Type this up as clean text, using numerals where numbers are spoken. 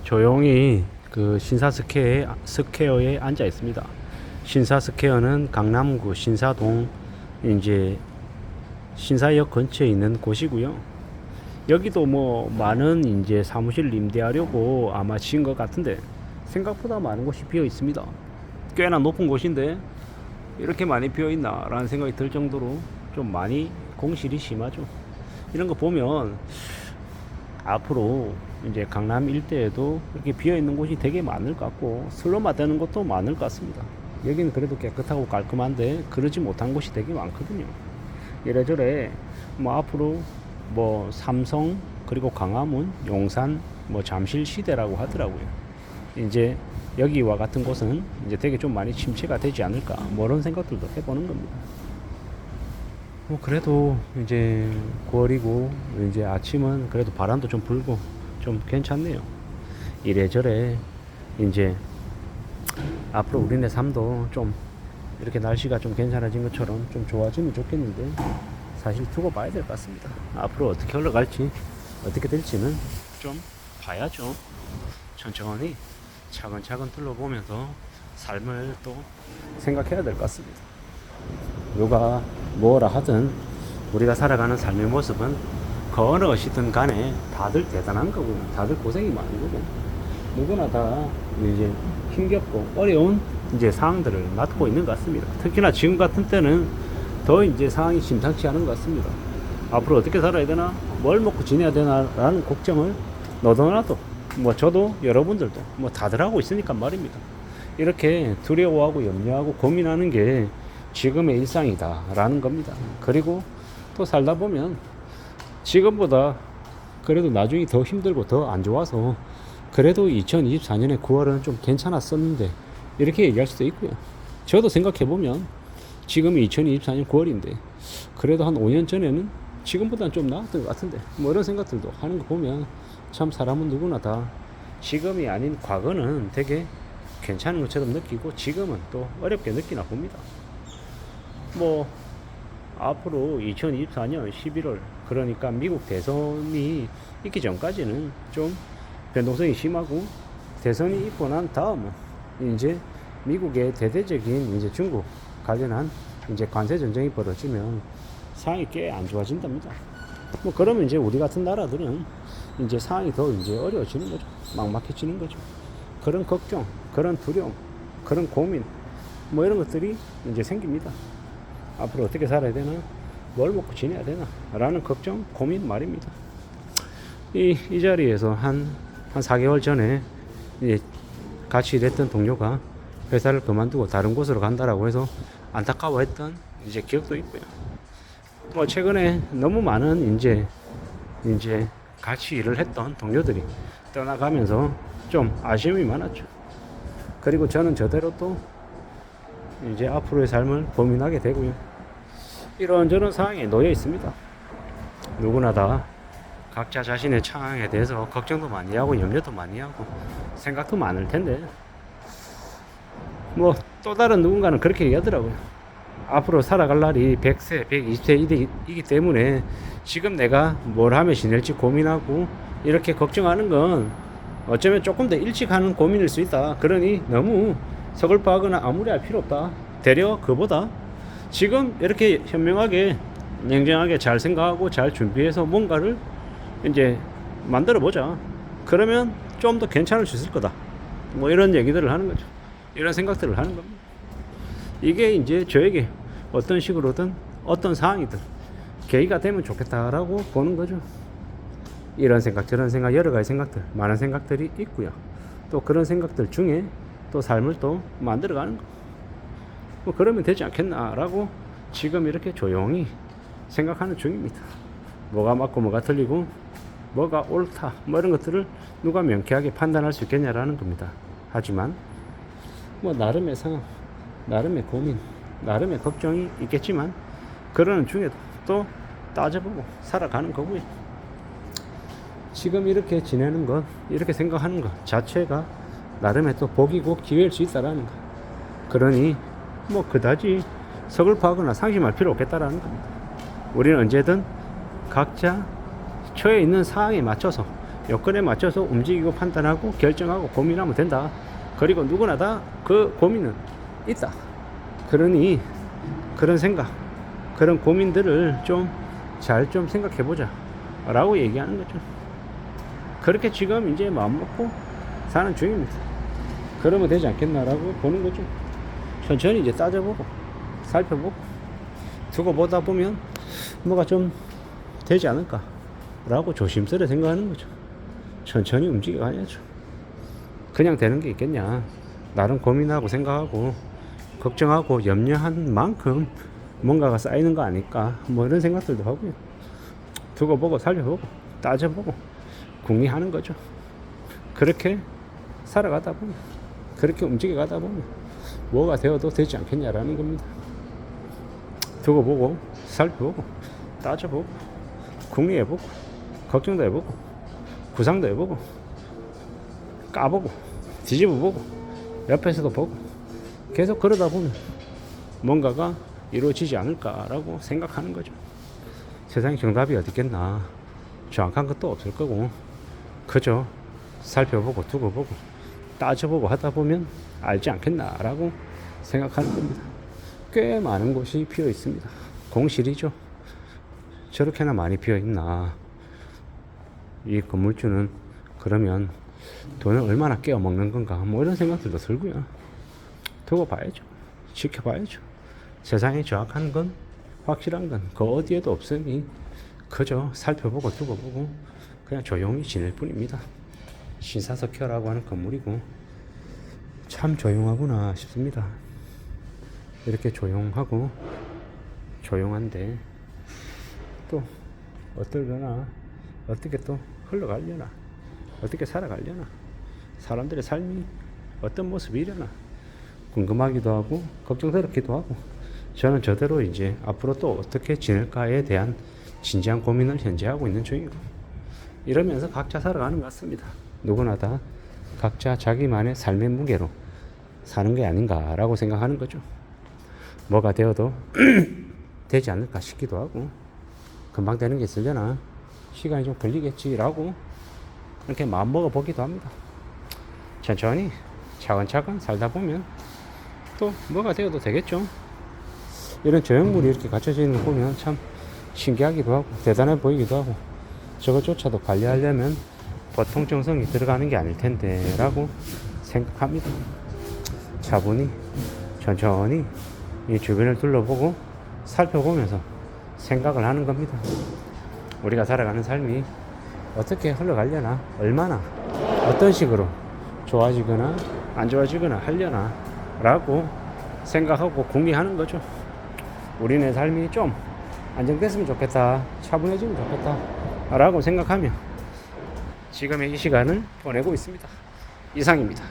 조용히 그 스퀘어에 앉아 있습니다. 신사 스퀘어는 강남구 신사동 이제 신사역 근처에 있는 곳이고요. 여기도 뭐 많은 이제 사무실 임대하려고 아마 지은 것 같은데 생각보다 많은 곳이 비어 있습니다. 꽤나 높은 곳인데 이렇게 많이 비어 있나 라는 생각이 들 정도로 좀 많이 공실이 심하죠. 이런 거 보면 앞으로 이제 강남 일대에도 이렇게 비어 있는 곳이 되게 많을 것 같고 슬럼화되는 것도 많을 것 같습니다. 여기는 그래도 깨끗하고 깔끔한데 그러지 못한 곳이 되게 많거든요. 이래저래 뭐 앞으로 뭐 삼성 그리고 광화문, 용산, 뭐 잠실 시대라고 하더라고요. 이제 여기와 같은 곳은 이제 되게 좀 많이 침체가 되지 않을까 뭐 이런 생각들도 해보는 겁니다. 뭐 그래도 이제 9월이고 이제 아침은 그래도 바람도 좀 불고 좀 괜찮네요. 이래저래 이제 앞으로 우리네 삶도 좀 이렇게 날씨가 좀 괜찮아진 것처럼 좀 좋아지면 좋겠는데 사실 두고 봐야 될 것 같습니다. 앞으로 어떻게 흘러갈지 어떻게 될지는 좀 봐야죠. 천천히 차근차근 둘러보면서 삶을 또 생각해야 될 것 같습니다. 누가 뭐라 하든 우리가 살아가는 삶의 모습은 그 어느 시든 간에 다들 대단한 거고 다들 고생이 많은 거고 누구나 다 이제 힘겹고 어려운 이제 상황들을 맡고 있는 것 같습니다. 특히나 지금 같은 때는 더 이제 상황이 심상치 않은 것 같습니다. 앞으로 어떻게 살아야 되나, 뭘 먹고 지내야 되나라는 걱정을 너도나도 뭐 저도 여러분들도 뭐 다들 하고 있으니까 말입니다. 이렇게 두려워하고 염려하고 고민하는 게 지금의 일상이다라는 겁니다. 그리고 또 살다 보면 지금보다 그래도 나중이 더 힘들고 더 안 좋아서 그래도 2024년에 9월은 좀 괜찮았었는데 이렇게 얘기할 수도 있고요. 저도 생각해보면 지금이 2024년 9월인데 그래도 한 5년 전에는 지금보다는 좀 나았던 것 같은데 뭐 이런 생각들도 하는 거 보면 참 사람은 누구나 다 지금이 아닌 과거는 되게 괜찮은 것처럼 느끼고 지금은 또 어렵게 느끼나 봅니다. 뭐 앞으로 2024년 11월 그러니까 미국 대선이 있기 전까지는 좀 변동성이 심하고 대선이 있고 난 다음은 이제 미국의 대대적인 이제 중국 관련한 이제 관세 전쟁이 벌어지면 상황이 꽤 안 좋아진답니다. 뭐 그러면 이제 우리 같은 나라들은 이제 상황이 더 이제 어려워지는 거죠. 막막해지는 거죠. 그런 걱정, 그런 두려움, 그런 고민 뭐 이런 것들이 이제 생깁니다. 앞으로 어떻게 살아야 되나, 뭘 먹고 지내야 되나 라는 걱정, 고민 말입니다. 이 자리에서 한 4개월 전에 이제 같이 일했던 동료가 회사를 그만두고 다른 곳으로 간다라고 해서 안타까워했던 이제 기억도 있고요. 뭐 최근에 너무 많은 이제 같이 일을 했던 동료들이 떠나가면서 좀 아쉬움이 많았죠. 그리고 저는 저대로 또 이제 앞으로의 삶을 고민하게 되고요. 이런저런 상황에 놓여 있습니다. 누구나 다 각자 자신의 상황에 대해서 걱정도 많이 하고 염려도 많이 하고 생각도 많을 텐데 뭐 또 다른 누군가는 그렇게 얘기하더라고요. 앞으로 살아갈 날이 100세, 120세이기 때문에 지금 내가 뭘 하면 지낼지 고민하고 이렇게 걱정하는 건 어쩌면 조금 더 일찍 하는 고민일 수 있다. 그러니 너무 서글퍼하거나 아무리할 필요 없다. 되려 그보다 지금 이렇게 현명하게 냉정하게 잘 생각하고 잘 준비해서 뭔가를 이제 만들어 보자. 그러면 좀 더 괜찮을 수 있을 거다. 뭐 이런 얘기들을 하는 거죠. 이런 생각들을 하는 겁니다. 이게 이제 저에게 어떤 식으로든 어떤 상황이든 계기가 되면 좋겠다라고 보는 거죠. 이런 생각 저런 생각 여러 가지 생각들 많은 생각들이 있고요. 또 그런 생각들 중에 또 삶을 또 만들어가는 거. 뭐 그러면 되지 않겠나라고 지금 이렇게 조용히 생각하는 중입니다. 뭐가 맞고 뭐가 틀리고 뭐가 옳다 뭐 이런 것들을 누가 명쾌하게 판단할 수 있겠냐라는 겁니다. 하지만 뭐 나름의 상황, 나름의 고민, 나름의 걱정이 있겠지만 그러는 중에도 또 따져보고 살아가는 거고요. 지금 이렇게 지내는 것, 이렇게 생각하는 것 자체가 나름의 또 복이고 기회일 수 있다라는 거. 그러니 뭐 그다지 서글퍼하거나 상심할 필요 없겠다라는 겁니다. 우리는 언제든 각자 처해 있는 상황에 맞춰서 여건에 맞춰서 움직이고 판단하고 결정하고 고민하면 된다. 그리고 누구나 다 그 고민은 있다. 그러니 그런 생각, 그런 고민들을 좀 잘 좀 생각해 보자 라고 얘기하는 거죠. 그렇게 지금 이제 마음먹고 사는 중입니다. 그러면 되지 않겠나라고 보는 거죠. 천천히 이제 따져보고 살펴보고 두고 보다 보면 뭐가 좀 되지 않을까 라고 조심스레 생각하는 거죠. 천천히 움직여 가야죠. 그냥 되는 게 있겠냐. 나름 고민하고 생각하고 걱정하고 염려한 만큼 뭔가가 쌓이는 거 아닐까, 뭐 이런 생각들도 하고요. 두고 보고 살펴보고 따져보고 궁리하는 거죠. 그렇게 살아가다 보면, 그렇게 움직여 가다 보면 뭐가 되어도 되지 않겠냐라는 겁니다. 두고 보고 살펴보고 따져보고 궁리해보고 걱정도 해보고 구상도 해보고 까보고 뒤집어보고 옆에서도 보고 계속 그러다 보면 뭔가가 이루어지지 않을까라고 생각하는 거죠. 세상에 정답이 어디 있겠나. 정확한 것도 없을 거고 그저 살펴보고 두고 보고 따져보고 하다 보면 알지 않겠나라고 생각하는 겁니다. 꽤 많은 곳이 비어 있습니다. 공실이죠. 저렇게나 많이 비어 있나. 이 건물주는 그러면 돈을 얼마나 깨어 먹는 건가, 뭐 이런 생각들도 들고요. 두고 봐야죠. 지켜봐야죠. 세상에 정확한 건, 확실한 건 그 어디에도 없으니 그저 살펴보고 두고 보고 그냥 조용히 지낼 뿐입니다. 신사석혀라고 하는 건물이고 참 조용하구나 싶습니다. 이렇게 조용하고 조용한데 또 어떨려나, 어떻게 또 흘러가려나, 어떻게 살아가려나, 사람들의 삶이 어떤 모습이려나 궁금하기도 하고 걱정스럽기도 하고, 저는 저대로 이제 앞으로 또 어떻게 지낼까에 대한 진지한 고민을 현재 하고 있는 중이고, 이러면서 각자 살아가는 것 같습니다. 누구나 다 각자 자기만의 삶의 무게로 사는 게 아닌가라고 생각하는 거죠. 뭐가 되어도 되지 않을까 싶기도 하고, 금방 되는 게 있으려나, 시간이 좀 걸리겠지라고 이렇게 마음먹어 보기도 합니다. 천천히 차근차근 살다 보면 또 뭐가 되어도 되겠죠. 이런 조형물이 이렇게 갖춰져 있는 거 보면 참 신기하기도 하고 대단해 보이기도 하고, 저것조차도 관리하려면 보통 정성이 들어가는 게 아닐 텐데 라고 생각합니다. 차분히 천천히 이 주변을 둘러보고 살펴보면서 생각을 하는 겁니다. 우리가 살아가는 삶이 어떻게 흘러가려나, 얼마나 어떤 식으로 좋아지거나 안 좋아지거나 하려나 라고 생각하고 궁리하는 거죠. 우리네 삶이 좀 안정됐으면 좋겠다, 차분해지면 좋겠다 라고 생각하며 지금의 이 시간을 보내고 있습니다. 이상입니다.